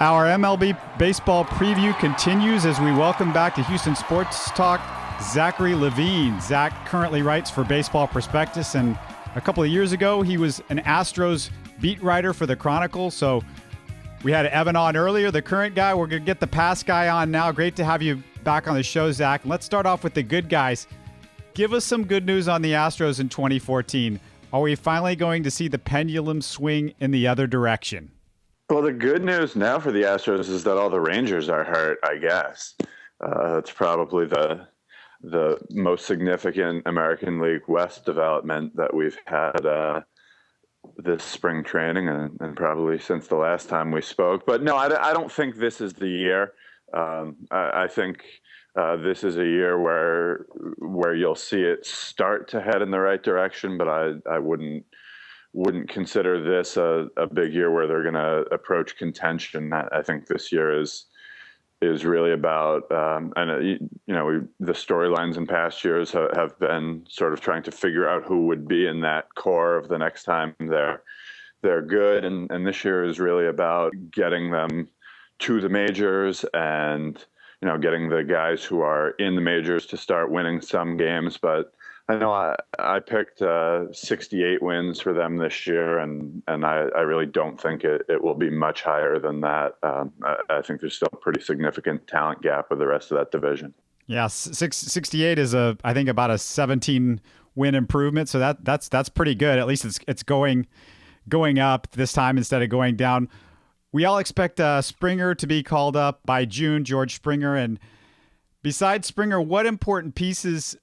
Our MLB baseball preview continues as we welcome back to Houston Sports Talk Zachary Levine. Zach currently writes for Baseball Prospectus, and a couple of years ago he was an Astros beat writer for the Chronicle. So we had Evan on earlier, the current guy. We're going to get the past guy on now. Great to have you back on the show, Zach. Let's start off with the good guys. Give us some good news on the Astros in 2014. Are we finally going to see the pendulum swing in the other direction? Well, the good news now for the Astros is that all the Rangers are hurt, I guess. That's probably the most significant American League West development that we've had this spring training and probably since the last time we spoke. But no, I don't think this is the year. I think this is a year where you'll see it start to head in the right direction, but I wouldn't consider this a big year where they're going to approach contention. I think this year is really about, the storylines in past years have been sort of trying to figure out who would be in that core of the next time they're good. And this year is really about getting them to the majors and, getting the guys who are in the majors to start winning some games. But I know I picked 68 wins for them this year, and I really don't think it will be much higher than that. I think there's still a pretty significant talent gap with the rest of that division. Yeah, 68 is I think about a 17 win improvement, so that's pretty good. At least it's going up this time instead of going down. We all expect Springer to be called up by June, George Springer, and besides Springer, what important pieces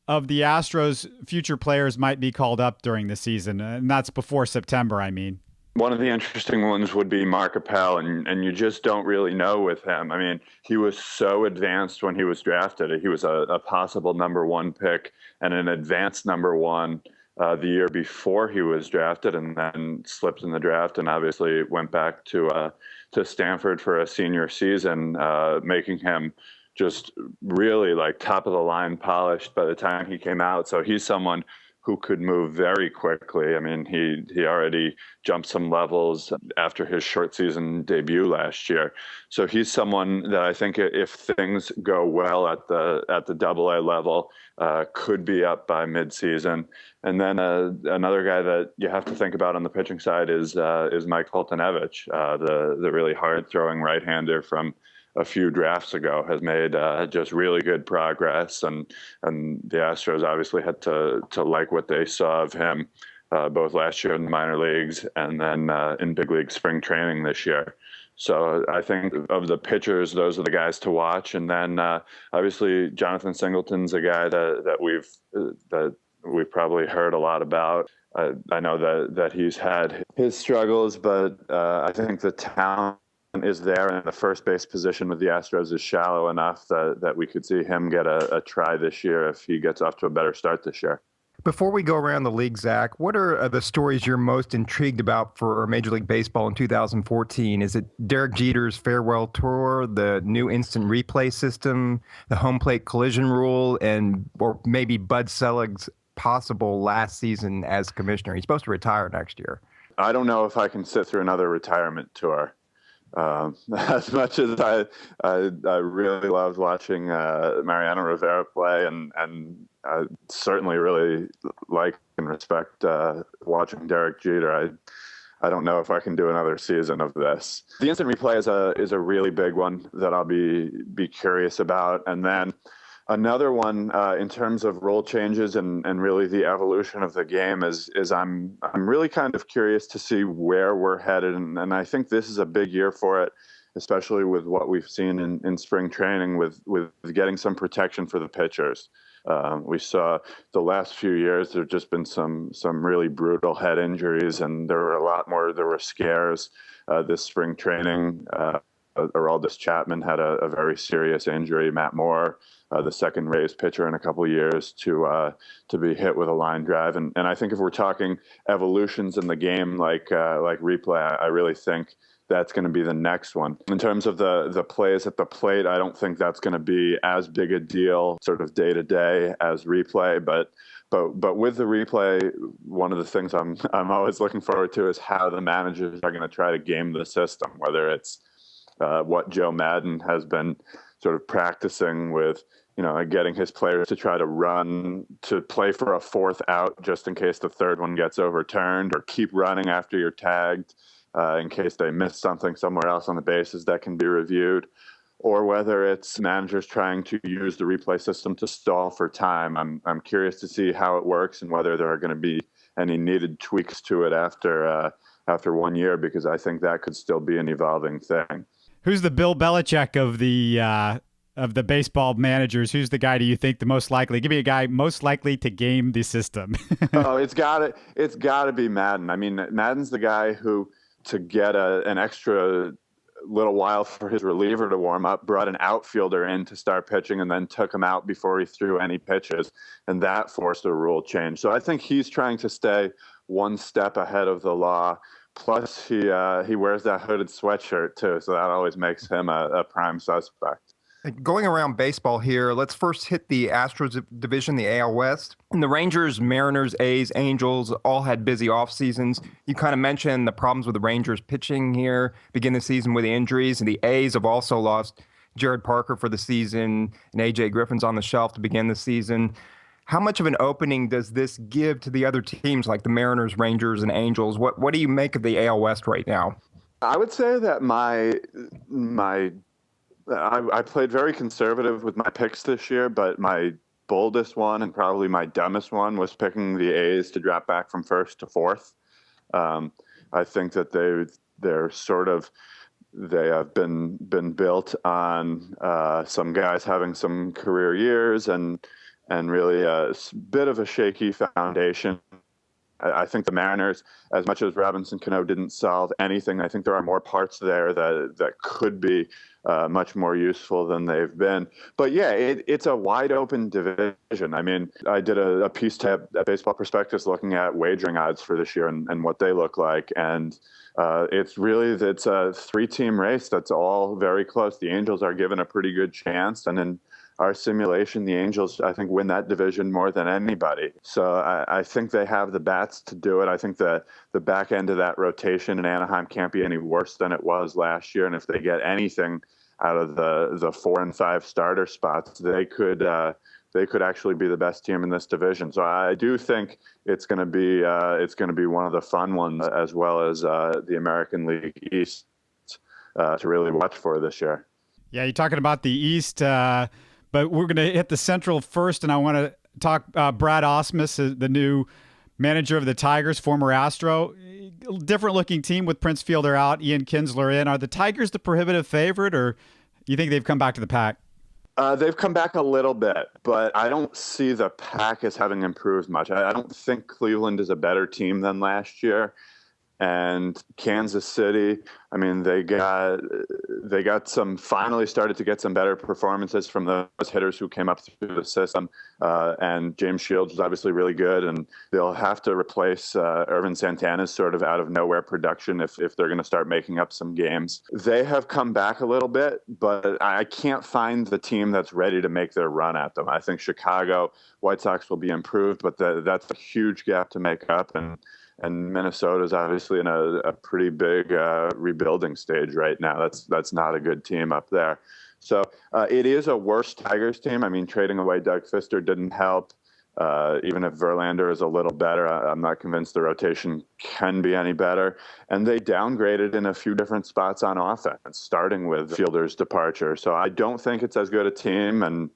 of the Astros' future players might be called up during the season? And that's before September, I mean. One of the interesting ones would be Mark Appel, and you just don't really know with him. I mean, he was so advanced when he was drafted. He was a possible number one pick and an advanced number one the year before he was drafted, and then slipped in the draft and obviously went back to Stanford for a senior season, making him just really like top of the line polished by the time he came out. So he's someone who could move very quickly. I mean, he already jumped some levels after his short season debut last year. So he's someone that I think if things go well at the AA level, could be up by midseason. And then another guy that you have to think about on the pitching side is Mike Foltynewicz, the really hard throwing right-hander from a few drafts ago, has made just really good progress, and the Astros obviously had to like what they saw of him both last year in the minor leagues and then in big league spring training this year. So I think of the pitchers, those are the guys to watch, and then obviously Jonathan Singleton's a guy that we've probably heard a lot about. I know that he's had his struggles, but I think the talent is there, and the first base position with the Astros is shallow enough that we could see him get a try this year if he gets off to a better start this year. Before we go around the league, Zach, what are the stories you're most intrigued about for Major League Baseball in 2014? Is it Derek Jeter's farewell tour, the new instant replay system, the home plate collision rule, or maybe Bud Selig's possible last season as commissioner? He's supposed to retire next year. I don't know if I can sit through another retirement tour. As much as I really loved watching Mariano Rivera play, and I certainly really like and respect watching Derek Jeter, I don't know if I can do another season of this. The instant replay is a really big one that I'll be curious about, and then another one in terms of rule changes and really the evolution of the game is I'm really kind of curious to see where we're headed, and I think this is a big year for it, especially with what we've seen in spring training with getting some protection for the pitchers. We saw the last few years there have just been some really brutal head injuries, and there were scares this spring training. Aroldis Chapman had a very serious injury. Matt Moore, the second Rays pitcher in a couple of years, to be hit with a line drive. And I think if we're talking evolutions in the game like replay, I really think that's going to be the next one. In terms of the plays at the plate, I don't think that's going to be as big a deal sort of day to day as replay, but with the replay, one of the things I'm always looking forward to is how the managers are going to try to game the system, whether it's what Joe Madden has been sort of practicing with, getting his players to try to play for a fourth out just in case the third one gets overturned, or keep running after you're tagged in case they miss something somewhere else on the bases that can be reviewed, or whether it's managers trying to use the replay system to stall for time. I'm curious to see how it works and whether there are going to be any needed tweaks to it after 1 year, because I think that could still be an evolving thing. Who's the Bill Belichick of the baseball managers? Who's the guy do you think the most likely? Give me a guy most likely to game the system. Oh, it's gotta be Madden. I mean, Madden's the guy who, to get an extra little while for his reliever to warm up, brought an outfielder in to start pitching and then took him out before he threw any pitches, and that forced a rule change. So I think he's trying to stay one step ahead of the law. Plus, he wears that hooded sweatshirt too, so that always makes him a prime suspect. Going around baseball here, let's first hit the Astros division, the AL West. And the Rangers, Mariners, A's, Angels all had busy off seasons. You kind of mentioned the problems with the Rangers pitching here, begin the season with the injuries, and the A's have also lost Jared Parker for the season, and A.J. Griffin's on the shelf to begin the season. How much of an opening does this give to the other teams like the Mariners, Rangers, and Angels? What do you make of the AL West right now? I would say that I played very conservative with my picks this year, but my boldest one and probably my dumbest one was picking the A's to drop back from first to fourth. I think that they have been built on some guys having some career years and really a bit of a shaky foundation. I think the Mariners, as much as Robinson Cano didn't solve anything, I think there are more parts there that could be much more useful than they've been. But yeah, it's a wide open division. I mean, I did a piece tab at Baseball Prospectus looking at wagering odds for this year and what they look like. And it's a 3-team race that's all very close. The Angels are given a pretty good chance. And in our simulation, the Angels, I think, win that division more than anybody. So I think they have the bats to do it. I think the back end of that rotation in Anaheim can't be any worse than it was last year. And if they get anything out of the 4 and 5 starter spots, they could actually be the best team in this division. So I do think it's going to be one of the fun ones, as well as the American League East to really watch for this year. Yeah, you're talking about the East. But we're going to hit the Central first, and I want to talk Brad Ausmus, the new manager of the Tigers, former Astro. Different-looking team with Prince Fielder out, Ian Kinsler in. Are the Tigers the prohibitive favorite, or you think they've come back to the pack? They've come back a little bit, but I don't see the pack as having improved much. I don't think Cleveland is a better team than last year. And Kansas City, I mean, they finally started to get some better performances from those hitters who came up through the system. And James Shields is obviously really good, and they'll have to replace Irvin Santana's sort of out of nowhere production if they're going to start making up some games. They have come back a little bit, but I can't find the team that's ready to make their run at them. I think Chicago White Sox will be improved, but that's a huge gap to make up. And Minnesota is obviously in a pretty big rebuilding stage right now. That's not a good team up there. So it is a worse Tigers team. I mean, trading away Doug Fister didn't help. Even if Verlander is a little better, I'm not convinced the rotation can be any better. And they downgraded in a few different spots on offense, starting with Fielder's departure. So I don't think it's as good a team. And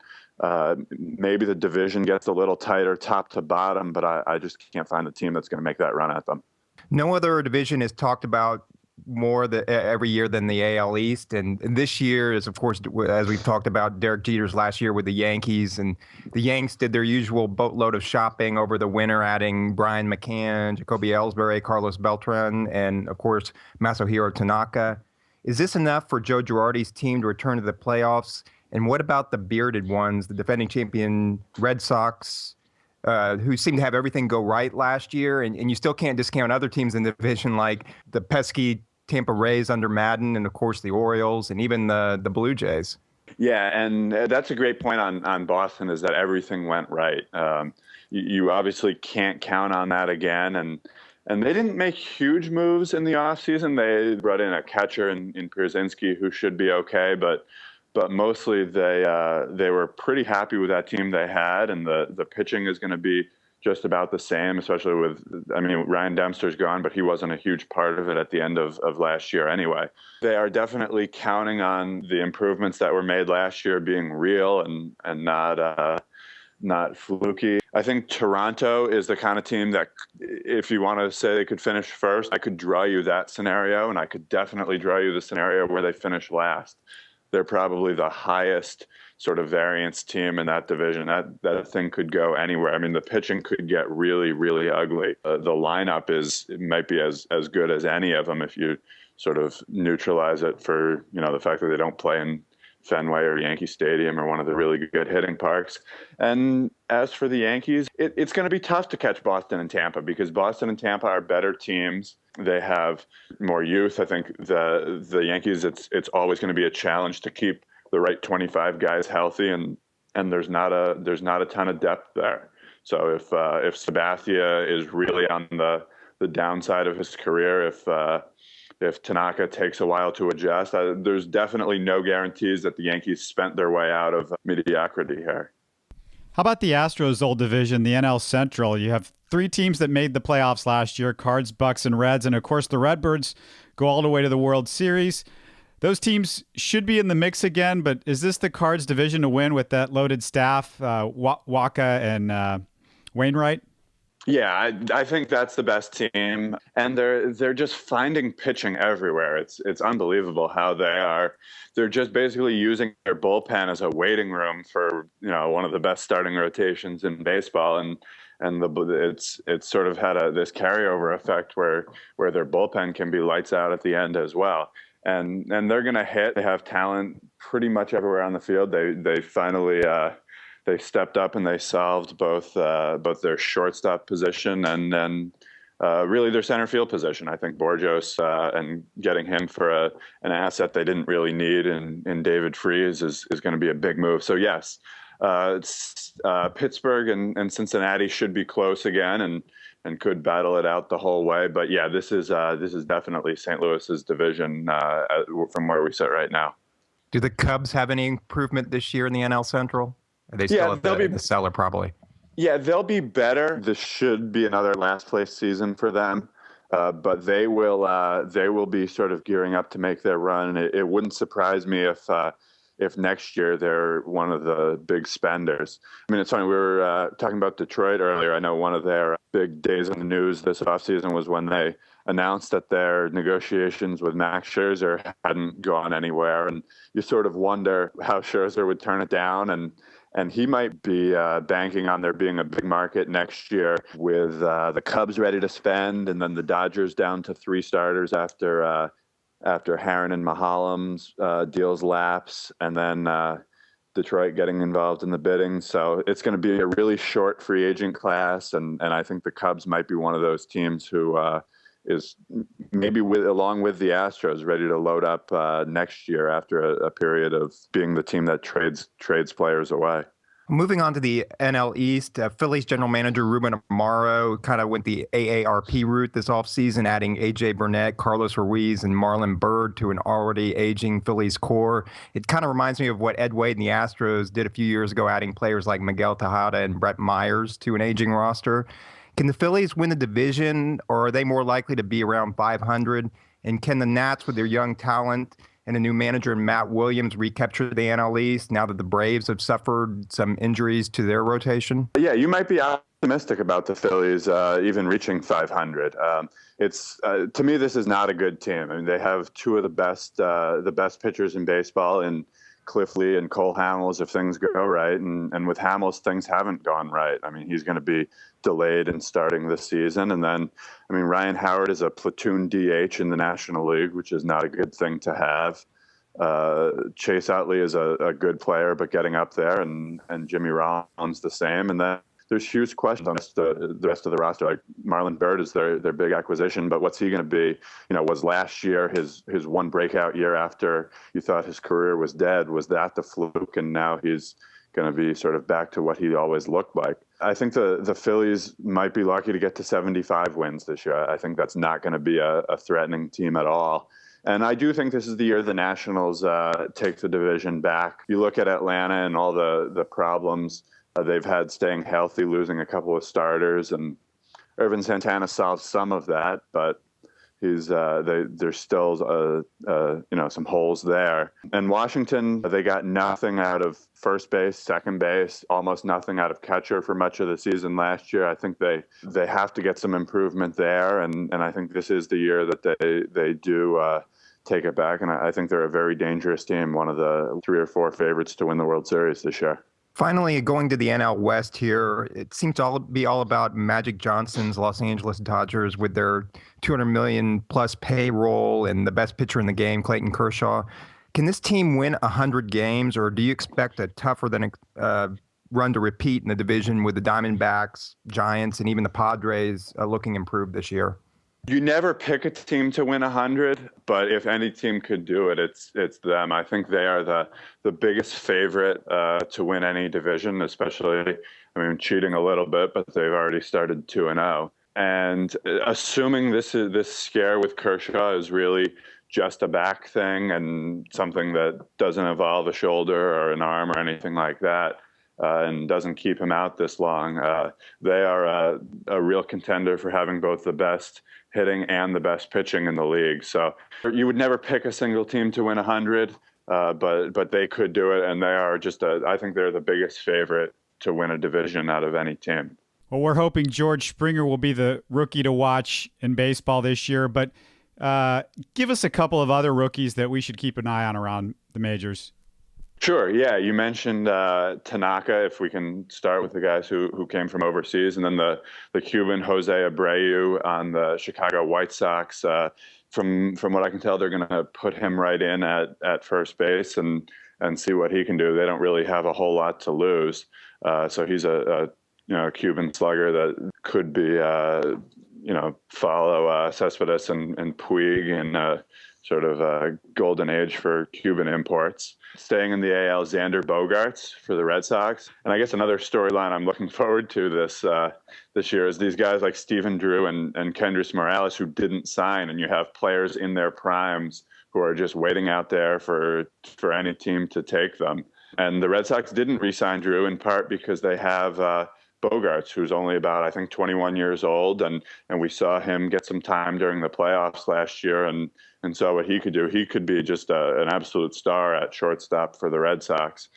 maybe the division gets a little tighter top to bottom, but I just can't find the team that's going to make that run at them. No other division is talked about more every year than the AL East. And this year is, of course, as we've talked about, Derek Jeter's last year with the Yankees. And the Yanks did their usual boatload of shopping over the winter, adding Brian McCann, Jacoby Ellsbury, Carlos Beltran, and, of course, Masahiro Tanaka. Is this enough for Joe Girardi's team to return to the playoffs? And what about the bearded ones, the defending champion Red Sox, who seemed to have everything go right last year? And you still can't discount other teams in the division like the pesky Tampa Rays under Madden, and, of course, the Orioles, and even the Blue Jays. Yeah, and that's a great point on Boston, is that everything went right. You obviously can't count on that again. And they didn't make huge moves in the offseason. They brought in a catcher in Pierzynski who should be okay, but mostly they were pretty happy with that team they had, and the pitching is going to be just about the same, especially with, I mean, Ryan Dempster's gone, but he wasn't a huge part of it at the end of last year anyway. They are definitely counting on the improvements that were made last year being real and not fluky. I think Toronto is the kind of team that, if you want to say they could finish first, I could draw you that scenario, and I could definitely draw you the scenario where they finish last. They're probably the highest sort of variance team in that division. That thing could go anywhere. I mean, the pitching could get really, really ugly. The lineup might be as good as any of them if you sort of neutralize it for, the fact that they don't play in Fenway or Yankee Stadium or one of the really good hitting parks. And as for the Yankees, it's going to be tough to catch Boston and Tampa, because Boston and Tampa are better teams. They have more youth. I think the Yankees, it's always going to be a challenge to keep the right 25 guys healthy, and there's not a ton of depth there. So if Sabathia is really on the downside of his career, if Tanaka takes a while to adjust, there's definitely no guarantees that the Yankees spent their way out of mediocrity here. How about the Astros' old division, the NL Central? You have three teams that made the playoffs last year: Cards, Bucks, and Reds. And of course, the Redbirds go all the way to the World Series. Those teams should be in the mix again, but is this the Cards division to win with that loaded staff, Waka and Wainwright? Yeah, I think that's the best team, and they're just finding pitching everywhere. It's unbelievable how they're just basically using their bullpen as a waiting room for one of the best starting rotations in baseball, and it's sort of had this carryover effect where their bullpen can be lights out at the end as well. And they're going to hit. They have talent pretty much everywhere on the field. They finally they stepped up and they solved both their shortstop position and then really their center field position. I think Borgios and getting him for an asset they didn't really need in David Freese is going to be a big move. So yes, Pittsburgh and Cincinnati should be close again and could battle it out the whole way. But yeah, this is definitely St. Louis's division from where we sit right now. Do the Cubs have any improvement this year in the NL Central? Are they still in the cellar probably? Yeah, they'll be better. This should be another last place season for them, but they will be sort of gearing up to make their run. It wouldn't surprise me if next year they're one of the big spenders. I mean, it's funny, we were talking about Detroit earlier. I know one of their big days in the news this offseason was when they announced that their negotiations with Max Scherzer hadn't gone anywhere. And you sort of wonder how Scherzer would turn it down. And he might be banking on there being a big market next year with the Cubs ready to spend, and then the Dodgers down to 3 starters after Herron and Mahalam's deals lapse, and then Detroit getting involved in the bidding. So it's going to be a really short free agent class, and I think the Cubs might be one of those teams who is maybe along with the Astros ready to load up next year after a period of being the team that trades players away. Moving on to the NL East, Phillies general manager Ruben Amaro kind of went the AARP route this offseason, adding A.J. Burnett, Carlos Ruiz, and Marlon Byrd to an already aging Phillies core. It kind of reminds me of what Ed Wade and the Astros did a few years ago, adding players like Miguel Tejada and Brett Myers to an aging roster. Can the Phillies win the division, or are they more likely to be around 500? And can the Nats, with their young talent and a new manager in Matt Williams, recapture the NL East now that the Braves have suffered some injuries to their rotation? Yeah, you might be optimistic about the Phillies even reaching 500. It's to me, this is not a good team. I mean, they have two of the best pitchers in baseball in Cliff Lee and Cole Hamels if things go right. And with Hamels, things haven't gone right. I mean, he's going to be delayed in starting this season. And then, I mean, Ryan Howard is a platoon DH in the National League, which is not a good thing to have. Chase Utley is a good player, but getting up there, and Jimmy Rollins the same. And then there's huge questions on the rest of the roster. Like Marlon Byrd is their big acquisition, but what's he going to be? Was last year his one breakout year after you thought his career was dead? Was that the fluke? And now he's going to be sort of back to what he always looked like. I think the Phillies might be lucky to get to 75 wins this year. I think that's not going to be a threatening team at all. And I do think this is the year the Nationals take the division back. You look at Atlanta and all the problems they've had staying healthy, losing a couple of starters, and Irvin Santana solved some of that, but there's still some holes there. And Washington, they got nothing out of first base, second base, almost nothing out of catcher for much of the season last year. I think they have to get some improvement there, and I think this is the year that they do take it back. And I think they're a very dangerous team, one of the 3 or 4 favorites to win the World Series this year. Finally, going to the NL West here, it seems to be all about Magic Johnson's Los Angeles Dodgers with their $200 million plus payroll and the best pitcher in the game, Clayton Kershaw. Can this team win 100 games, or do you expect a tougher than run to repeat in the division with the Diamondbacks, Giants, and even the Padres looking improved this year? You never pick a team to win 100, but if any team could do it, it's them. I think they are the biggest favorite to win any division, especially, cheating a little bit, but they've already started 2-0. And assuming this scare with Kershaw is really just a back thing and something that doesn't involve a shoulder or an arm or anything like that, and doesn't keep him out this long, they are a real contender for having both the best hitting and the best pitching in the league. So you would never pick a single team to win 100, but they could do it, and they are I think they're the biggest favorite to win a division out of any team. Well, we're hoping George Springer will be the rookie to watch in baseball this year, but give us a couple of other rookies that we should keep an eye on around the majors. Sure. Yeah. You mentioned Tanaka, if we can start with the guys who came from overseas, and then the Cuban Jose Abreu on the Chicago White Sox. From what I can tell, they're going to put him right in at first base and see what he can do. They don't really have a whole lot to lose. So he's a Cuban slugger that could be, follow Cespedes and Puig and sort of a golden age for Cuban imports. Staying in the AL, Xander Bogaerts for the Red Sox. And I guess another storyline I'm looking forward to this year is these guys like Stephen Drew and Kendrys Morales who didn't sign, and you have players in their primes who are just waiting out there for any team to take them. And the Red Sox didn't re-sign Drew in part because they have Bogaerts, who's only about, I think, 21 years old, and we saw him get some time during the playoffs last year and saw what he could do. He could be just an absolute star at shortstop for the Red Sox.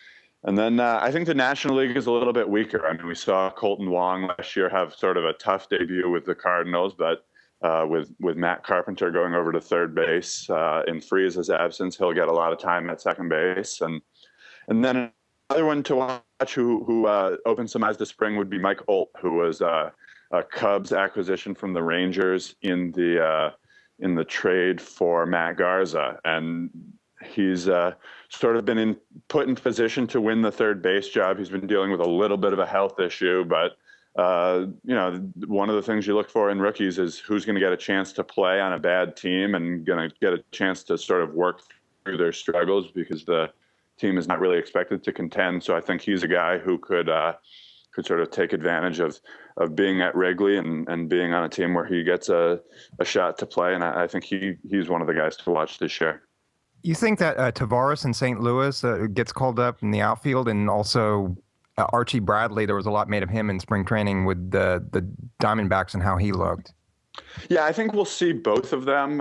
And then I think the National League is a little bit weaker. We saw Colton Wong last year have sort of a tough debut with the Cardinals, but with Matt Carpenter going over to third base in Freese's absence, he'll get a lot of time at second base. And then another one to watch who opened some eyes this spring would be Mike Olt, who was a Cubs acquisition from the Rangers in the trade for Matt Garza. And he's sort of been put in position to win the third base job. He's been dealing with a little bit of a health issue, but one of the things you look for in rookies is who's going to get a chance to play on a bad team and going to get a chance to sort of work through their struggles, because the team is not really expected to contend. So I think he's a guy who could sort of take advantage of being at Wrigley and being on a team where he gets a shot to play. And I think he's one of the guys to watch this year. You think that Tavares in St. Louis gets called up in the outfield, and also Archie Bradley, there was a lot made of him in spring training with the Diamondbacks and how he looked? Yeah, I think we'll see both of them.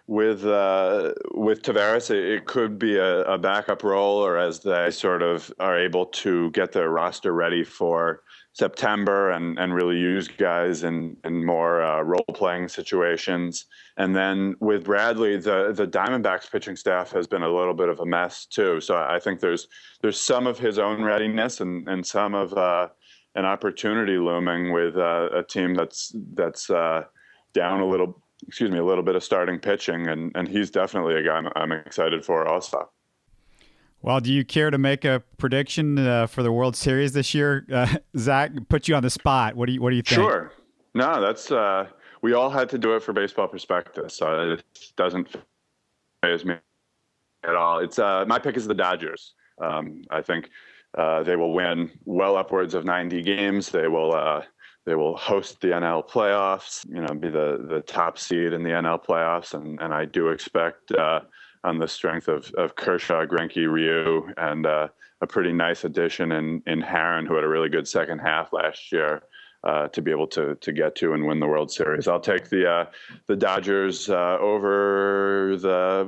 With Tavares, it could be a backup role, or as they sort of are able to get their roster ready for September and really use guys in more role-playing situations. And then with Bradley, the Diamondbacks pitching staff has been a little bit of a mess too. So I think there's some of his own readiness and some of an opportunity looming with a team that's down a little bit of starting pitching, and he's definitely a guy I'm excited for also. Well, do you care to make a prediction for the World Series this year? Zach, put you on the spot. What do you think? Sure. No, that's we all had to do it for Baseball Prospectus, so it doesn't faze me at all. It's my pick is the Dodgers. I think They will win well upwards of 90 games. They will host the NL playoffs, be the top seed in the NL playoffs. And I do expect, on the strength of Kershaw, Greinke, Ryu, and a pretty nice addition in Herron, who had a really good second half last year, to be able to get to and win the World Series. I'll take the Dodgers over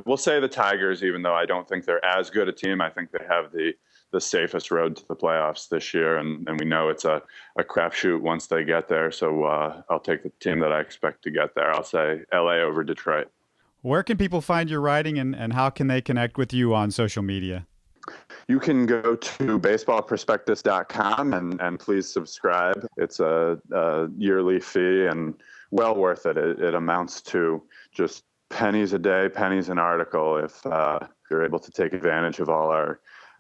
we'll say the Tigers, even though I don't think they're as good a team. I think they have the safest road to the playoffs this year, and we know it's a crapshoot once they get there. So I'll take the team that I expect to get there. I'll say LA over Detroit. Where can people find your writing, and how can they connect with you on social media? You can go to baseballprospectus.com and please subscribe. It's a yearly fee and well worth it. It amounts to just pennies a day, pennies an article, if you're able to take advantage of all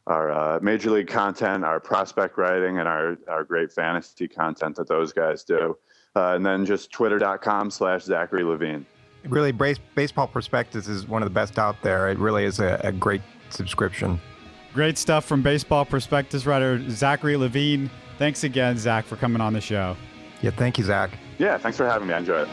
our major league content, our prospect writing, and our great fantasy content that those guys do. And then just twitter.com/Zachary Levine. Really, Baseball Prospectus is one of the best out there. It really is a great subscription. Great stuff from Baseball Prospectus writer Zachary Levine. Thanks again, Zach, for coming on the show. Yeah, thank you, Zach. Yeah, thanks for having me. I enjoy it.